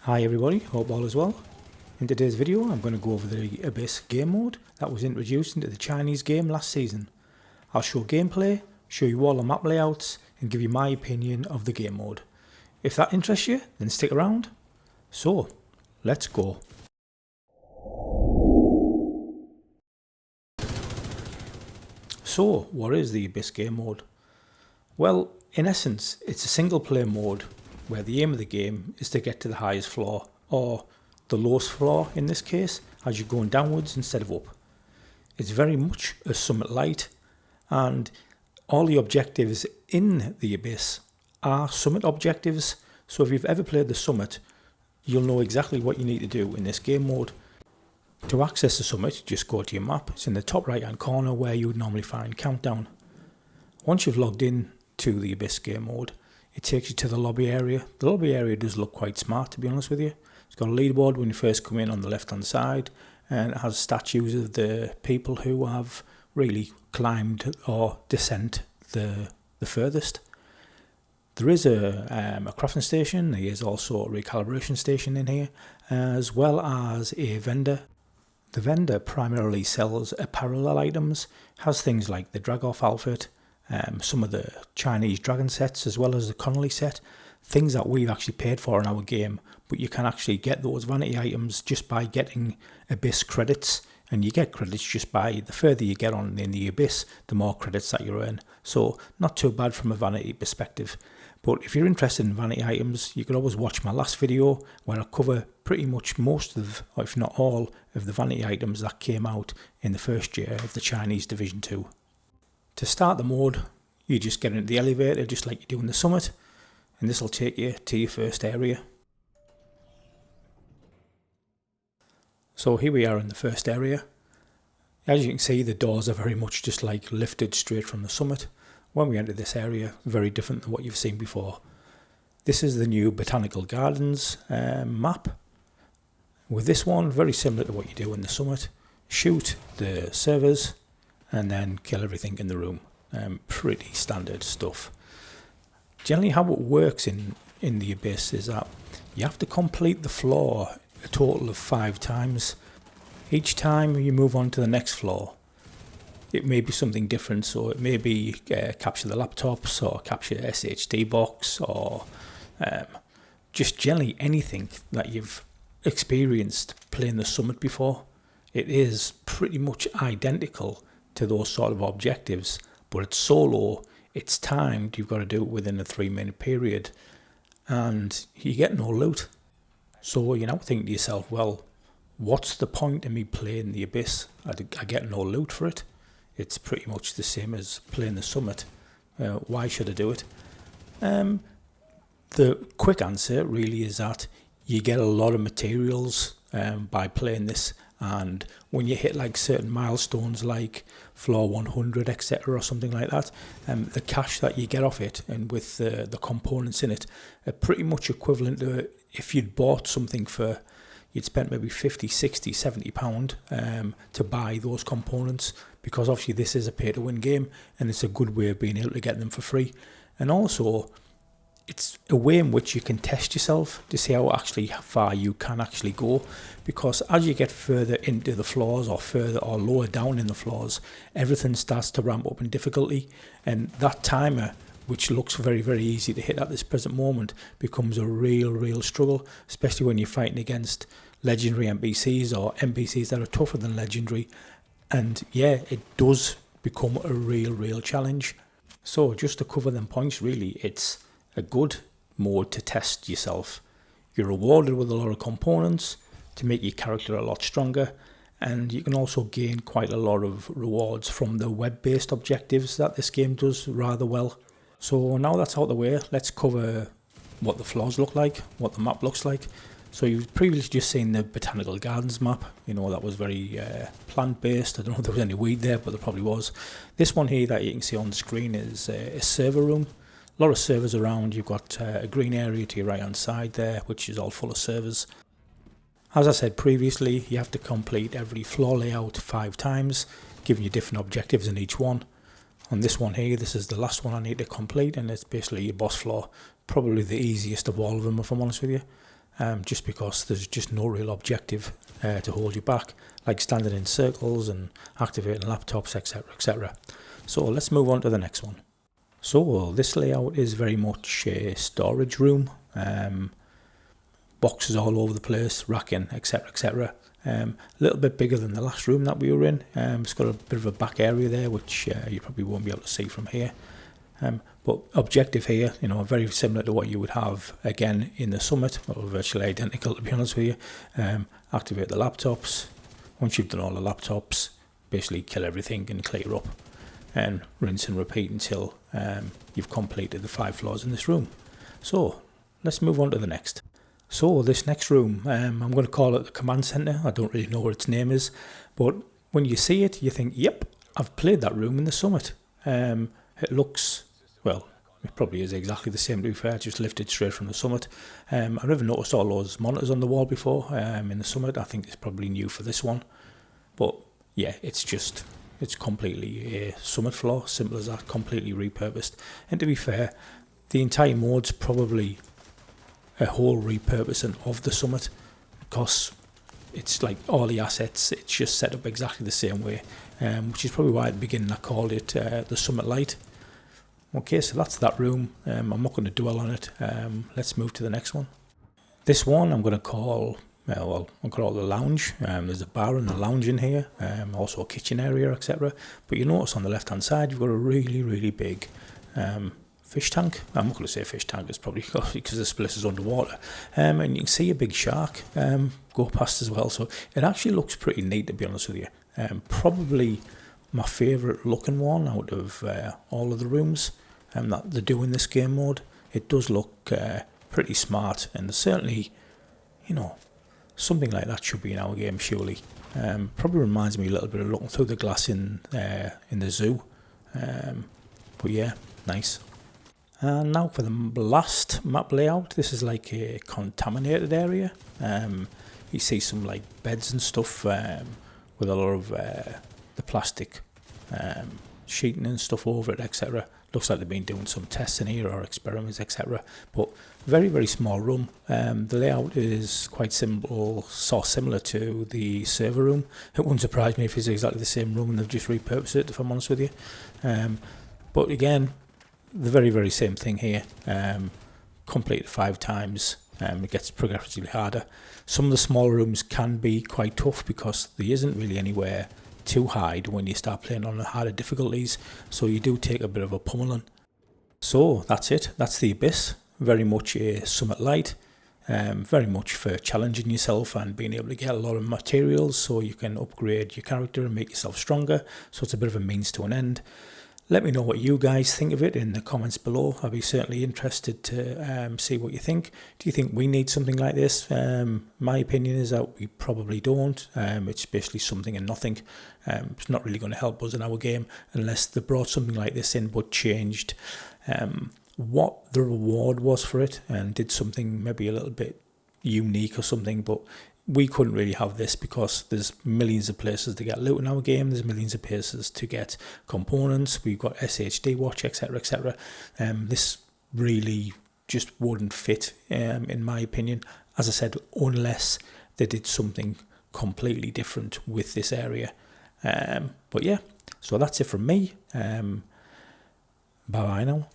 Hi everybody, hope all is well. In today's video I'm going to go over the Abyss Gamemode that was introduced into the Chinese game last season. I'll show gameplay, show you all the map layouts and give you my opinion of the game mode. If that interests you, then stick around. So, let's go. So, what is the Abyss Gamemode? Well, in essence, it's a single player mode where the aim of the game is to get to the highest floor, or the lowest floor in this case, as you're going downwards instead of up. It's very much a summit light, and all the objectives in the Abyss are summit objectives, so if you've ever played the summit, you'll know exactly what you need to do in this game mode. To access the summit, just go to your map. It's in the top right hand corner where you would normally find countdown. Once you've logged in to the Abyss game mode, it takes you to the lobby area. The lobby area does look quite smart, to be honest with you. It's got a leaderboard when you first come in on the left hand side, and it has statues of the people who have really climbed or descent the furthest. There is a crafting station. There is also a recalibration station in here, as well as a vendor. The vendor primarily sells apparel items, has things like the Dragoff outfit, some of the Chinese dragon sets, as well as the Connolly set, things that we've actually paid for in our game, but you can actually get those vanity items just by getting Abyss credits, and you get credits just by the further you get on in the Abyss, the more credits that you earn. So not too bad from a vanity perspective. But if you're interested in vanity items, you can always watch my last video where I cover pretty much most of, or if not all, of the vanity items that came out in the first year of the Chinese Division 2. To start the mode, you just get into the elevator just like you do in the summit, and this will take you to your first area. So here we are in the first area. As you can see, the doors are very much just like lifted straight from the summit. When we enter this area, very different than what you've seen before. This is the new Botanical Gardens map. With this one, very similar to what you do in the summit. Shoot the servers and then kill everything in the room. Pretty standard stuff. Generally how it works in the Abyss is that you have to complete the floor a total of 5 times. Each time you move on to the next floor, it may be something different, so it may be capture the laptops or capture the SHD box, or just generally anything that you've experienced playing the summit before. It is pretty much identical to those sort of objectives, but it's solo, it's timed, you've got to do it within a 3-minute period, and you get no loot. So you're now thinking to yourself, well, what's the point of me playing the Abyss? I get no loot for it. It's pretty much the same as playing the summit. Why should I do it? The quick answer really is that you get a lot of materials by playing this, and when you hit like certain milestones like floor 100 etc or something like that, the cash that you get off it and with the components in it are pretty much equivalent to if you'd bought something for, you'd spent maybe 50, 60, 70 pound to buy those components, because obviously this is a pay to win game and it's a good way of being able to get them for free. And also it's a way in which you can test yourself to see how actually far you can actually go, because as you get further into the floors or further or lower down in the floors, everything starts to ramp up in difficulty, and that timer, which looks very, very easy to hit at this present moment, becomes a real struggle, especially when you're fighting against legendary NPCs or NPCs that are tougher than legendary. And yeah, it does become a real challenge. So just to cover them points, really, it's a good mode to test yourself. You're rewarded with a lot of components to make your character a lot stronger, and you can also gain quite a lot of rewards from the web-based objectives that this game does rather well. So now that's out of the way, let's cover what the floors look like, what the map looks like. So you've previously just seen the Botanical Gardens map. You know, that was very plant-based. I don't know if there was any weed there, but there probably was. This one here that you can see on the screen is a server room. A lot of servers around. You've got a green area to your right hand side there, which is all full of servers. As I said previously, you have to complete every floor layout 5 times, giving you different objectives in each one. On this one here, this is the last one I need to complete, and it's basically your boss floor. Probably the easiest of all of them, if I'm honest with you. just because there's just no real objective to hold you back, like standing in circles and activating laptops, etc, etc. So let's move on to the next one. So this layout is very much a storage room, boxes all over the place, racking, etc, etc. A little bit bigger than the last room that we were in. It's got a bit of a back area there, which you probably won't be able to see from here. But objective here, very similar to what you would have again in the Summit, or virtually identical to be honest with you. Activate the laptops. Once you've done all the laptops, basically kill everything and clear up, and rinse and repeat until you've completed the 5 floors in this room. So let's move on to the next. So this next room, I'm going to call it the command center. I don't really know what its name is, but when you see it, you think, yep, I've played that room in the Summit. It looks, well, it probably is exactly the same, to be fair, just lifted straight from the Summit. I've never noticed all those monitors on the wall before in the Summit. I think it's probably new for this one. But yeah, it's completely a Summit floor, simple as that, completely repurposed. And to be fair, the entire mode's probably a whole repurposing of the Summit, because it's like all the assets, it's just set up exactly the same way, which is probably why at the beginning I called it the Summit Lite. Okay, so that's that room. I'm not going to dwell on it. Let's move to the next one. This one I'm going to call, I'll call it the lounge. There's a bar and a lounge in here, also a kitchen area, etc. But you notice on the left hand side you've got a really big fish tank. I'm not going to say fish tank, it's probably because this place is underwater. And you can see a big shark go past as well. So it actually looks pretty neat, to be honest with you. Probably my favourite looking one out of all of the rooms that they do in this game mode. It does look pretty smart, and certainly, something like that should be in our game, surely. Probably reminds me a little bit of looking through the glass in the zoo. But yeah, nice. And now for the last map layout. This is like a contaminated area. You see some like beds and stuff with a lot of the plastic sheeting and stuff over it, etc. Looks like they've been doing some tests in here or experiments, etc. But very small room. The layout is quite simple, similar to the server room. It wouldn't surprise me if it's exactly the same room and they've just repurposed it, if I'm honest with you. But again, the very same thing here. Completed 5 times. It gets progressively harder. Some of the small rooms can be quite tough because there isn't really anywhere to hide when you start playing on the harder difficulties, so you do take a bit of a pummeling. So that's it. That's the Abyss. Very much a Summit Lite. Very much for challenging yourself and being able to get a lot of materials so you can upgrade your character and make yourself stronger. So it's a bit of a means to an end. Let me know what you guys think of it in the comments below. I'll be certainly interested to see what you think. Do you think we need something like this? My opinion is that we probably don't. It's basically something and nothing. It's not really going to help us in our game unless they brought something like this in but changed what the reward was for it and did something maybe a little bit unique or something. But we couldn't really have this because there's millions of places to get loot in our game. There's millions of places to get components. We've got SHD watch, etc, etc. This really just wouldn't fit, in my opinion, as I said, unless they did something completely different with this area. But yeah, so that's it from me. Bye bye now.